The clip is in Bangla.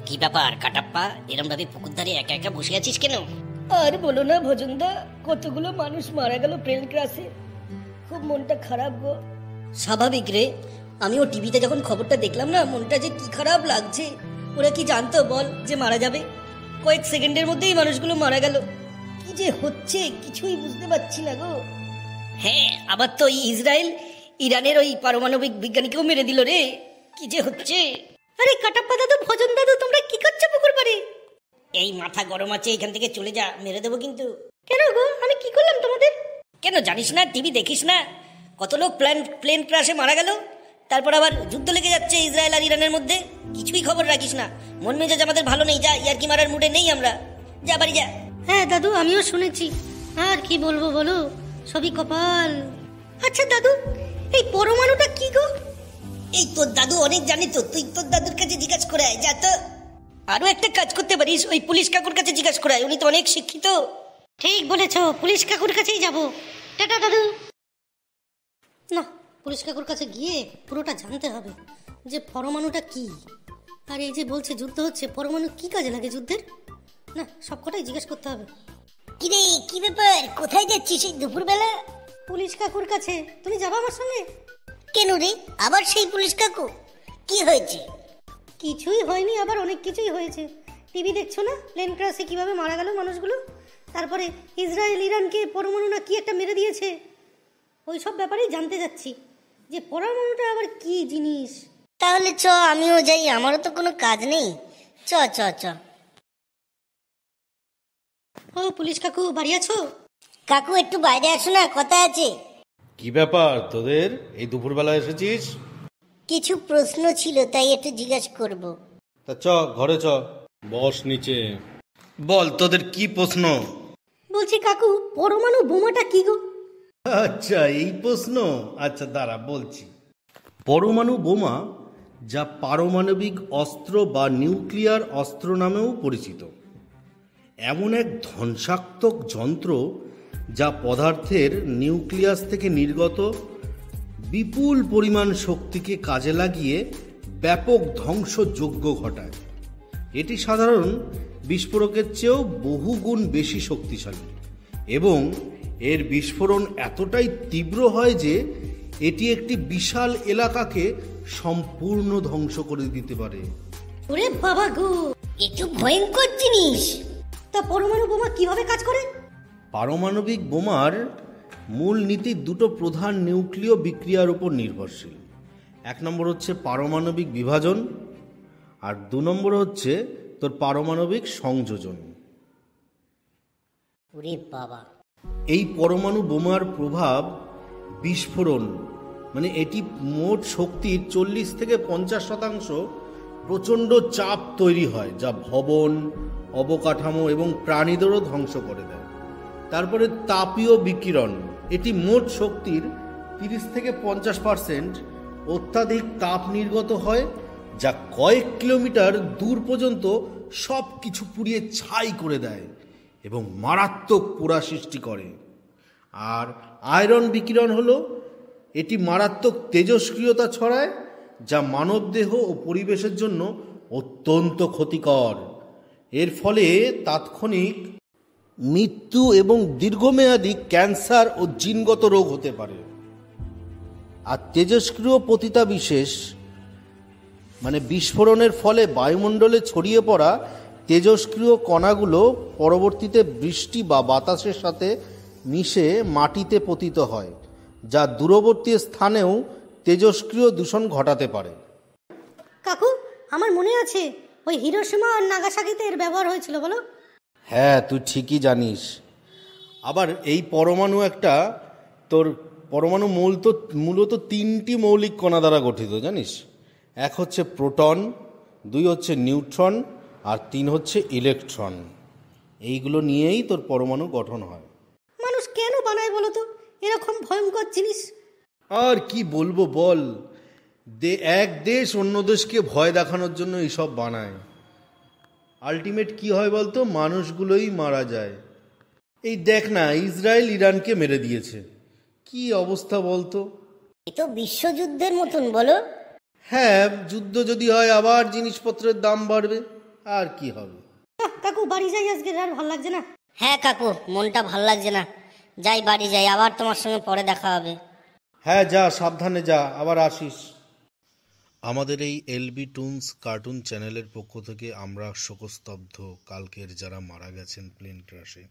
কি ব্যাপার কাটাপ্পা, এরম ভাবে পুকুর ধারে একা একা বসে আছিস কেন? আর বলো না ভজনদা, কতগুলো মানুষ মারা গেল প্লেন ক্রাশে। খুব মনটা খারাপ গো। স্বাভাবিক রে, আমিও টিভিতে যখন খবরটা দেখলাম না, মনটা যে কি খারাপ লাগছে। ওরা কি জানতো বল যে মারা যাবে? কয়েক সেকেন্ডের মধ্যেই মানুষগুলো মারা গেল। কি যে হচ্ছে কিছুই বুঝতে পারছি না গো। হ্যাঁ, আবার তো ইসরায়েল ইরানের ওই পারমাণবিক বিজ্ঞানীকেও মেরে দিল রে। কি যে হচ্ছে। আরে কাটাপ্পা দাদু, ভজন দাদু, তোমরা কি করছো পুকুর পাড়ে? এই মাথা গরম আছে, এখান থেকে চলে যা, মেরে দেবো কিন্তু। কেন গো, আমি কি করলাম তোমাদের? কেন জানিস না? টিভি দেখিস না? কত লোক প্লেন ক্রাশে মারা গেল, তারপর আবার যুদ্ধ লেগে যাচ্ছে ইসরায়েল আর ইরানের মধ্যে। কিছুই খবর রাখিস না। মন মেজাজ আমাদের ভালো নেই, যা, ইয়ার্কি মারার মুডে নেই আমরা। যা বাড়ি যা। হ্যাঁ দাদু, আমিও শুনেছি। আর কি বলবো বলো, সবই কপাল। আচ্ছা দাদু, এই পরমাণুটা কি গো? এই তোর দাদু অনেক জানি তো, তুই তোর দাদুর কাছে জিজ্ঞাসা করে আয়, যা তো। আরো একটা কাজ করতে পারিস, ওই পুলিশ কাকুর কাছে জিজ্ঞাসা করে আয়, উনি তো অনেক শিক্ষিত। ঠিক বলেছো, পুলিশ কাকুর কাছেই যাব। টাটা দাদু। না, পুলিশ কাকুর কাছে গিয়ে পুরোটা জানতে হবে যে পরমাণুটা কি। আর এই যে বলছে যুদ্ধ হচ্ছে, পরমাণু কি কাজে লাগে যুদ্ধের? না, সবকটাই জিজ্ঞেস করতে হবে। কিরে, কি ব্যাপার? কোথায় যাচ্ছিস এই দুপুরবেলা? পুলিশ কাকুর কাছে। তুমি যাবা আমার সঙ্গে? কেন রে, আবার সেই পুলিশ কাকু? কি হয়েছে? কিছুই হয়নি, আবার অনেক কিছুই হয়েছে। টিভি দেখছো না, প্লেন ক্রাশে কিভাবে মারা গেল মানুষগুলো। তারপরে ইসরায়েল ইরানকে পরমাণু না কি একটা মেরে দিয়েছে। ওই সব ব্যাপারেই জানতে যাচ্ছি যে পরমাণুটা আবার কি জিনিস। তাহলে চ, আমিও যাই, আমারও তো কোনো কাজ নেই। চ চ চ। ও পুলিশ কাকু, বাড়ি আছো? কাকু একটু বাইরে আসো না, কথা আছে। কি ব্যাপার তোদের, এই দুপুরবেলা এসেছিস? কিছু প্রশ্ন ছিল, তাই একটু জিজ্ঞাসা করব। তা চ, ঘরে চ, বস নিচে। বল তোদের কি প্রশ্ন? বলছি কাকু, পরমাণু বোমাটা কি গো? আচ্ছা, এই প্রশ্ন। আচ্ছা দাঁড়া বলছি। পরমাণু বোমা, যা পারমাণবিক অস্ত্র বা নিউক্লিয়ার অস্ত্র নামেও পরিচিত, এমন এক ধ্বংসাত্মক যন্ত্র যা পদার্থের নিউক্লিয়াস থেকে নির্গত বিপুল পরিমাণ শক্তিকে কাজে লাগিয়ে ব্যাপক ধ্বংসযজ্ঞ ঘটায়। এটি সাধারণ বিস্ফোরকের চেয়েও বহুগুণ বেশি শক্তিশালী এবং এর বিস্ফোরণ এতটাই তীব্র হয় যে এটি একটি বিশাল এলাকাকে সম্পূর্ণ ধ্বংস করে দিতে পারে। ওরে বাবা গো, এ তো ভয়ঙ্কর জিনিস। তা পরমাণু বোমা কিভাবে কাজ করে? পারমাণবিক বোমার মূল নীতি দুটো প্রধান নিউক্লিয় বিক্রিয়ার উপর নির্ভরশীল। এক নম্বর হচ্ছে পারমাণবিক বিভাজন, আর দু নম্বর হচ্ছে তোর পারমাণবিক সংযোজন। ওরে বাবা। এই পরমাণু বোমার প্রভাব বিস্ফোরণ, মানে এটি মোট শক্তির 40 থেকে 50% প্রচণ্ড চাপ তৈরি হয়, যা ভবন, অবকাঠামো এবং প্রাণীদেরও ধ্বংস করে দেয়। তারপরে তাপীয় বিকিরণ, এটি মোট শক্তির 30 থেকে 50% অত্যাধিক তাপ নির্গত হয়, যা কয়েক কিলোমিটার দূর পর্যন্ত সব কিছু পুড়িয়ে ছাই করে দেয় এবং মারাত্মক পোড়া সৃষ্টি করে। আর আয়রন বিকিরণ হলো, এটি মারাত্মক তেজস্ক্রিয়তা ছড়ায়, যা মানবদেহ ও পরিবেশের জন্য অত্যন্ত ক্ষতিকর। এর ফলে তাৎক্ষণিক মৃত্যু এবং দীর্ঘমেয়াদী ক্যান্সার ও জিনগত রোগ হতে পারে। আর তেজস্ক্রিয় পতিতাবিশেষ, মানে বিস্ফোরণের ফলে বায়ুমণ্ডলে ছড়িয়ে পড়া তেজস্ক্রিয় কণাগুলো পরবর্তীতে বৃষ্টি বা বাতাসের সাথে মিশে মাটিতে পতিত হয়, যা দূরবর্তী স্থানেও তেজস্ক্রিয় দূষণ ঘটাতে পারে। কাকু, আমার মনে আছে ওই হিরোশিমা আর নাগাসাকিতে এর ব্যবহার হয়েছিল, বলো? হ্যাঁ, তুই ঠিকই জানিস। আবার এই পরমাণু পরমাণু মূলত 3টি মৌলিক কণা দ্বারা গঠিত, জানিস? এক হচ্ছে প্রোটন, 2 হচ্ছে নিউট্রন, আর 3 হচ্ছে ইলেকট্রন। এইগুলো নিয়েই তোর পরমাণু গঠন হয়। মানুষ কেন বানায় বলো তো এরকম ভয়ঙ্কর জিনিস? আর কি বলবো বল, এক দেশ অন্য দেশকে ভয় দেখানোর জন্য এইসব বানায়। আলটিমেট কি হয় বলতো, মানুষগুলোই মারা যায়। এই দেখ না, ইসরায়েল ইরানকে মেরে দিয়েছে, কি অবস্থা বলতো। এ তো বিশ্বযুদ্ধের মতন, বলো? হ্যাঁ, যুদ্ধ যদি হয় আবার জিনিসপত্রের দাম বাড়বে, আর কি হবে। কাকু বাড়ি যাই, আজকে আর ভালো লাগছে না। হ্যাঁ কাকু, মনটা ভাল লাগছে না, যাই বাড়ি যাই, আবার তোমার সঙ্গে পরে দেখা হবে। হ্যাঁ যা, সাবধানে যা, আবার আসিস। আমাদের এই এলবি টুনস কার্টুন চ্যানেলের পক্ষ থেকে আমরা শোকস্তব্ধ কালকের যারা মারা গেছেন প্লেন ক্র্যাশে।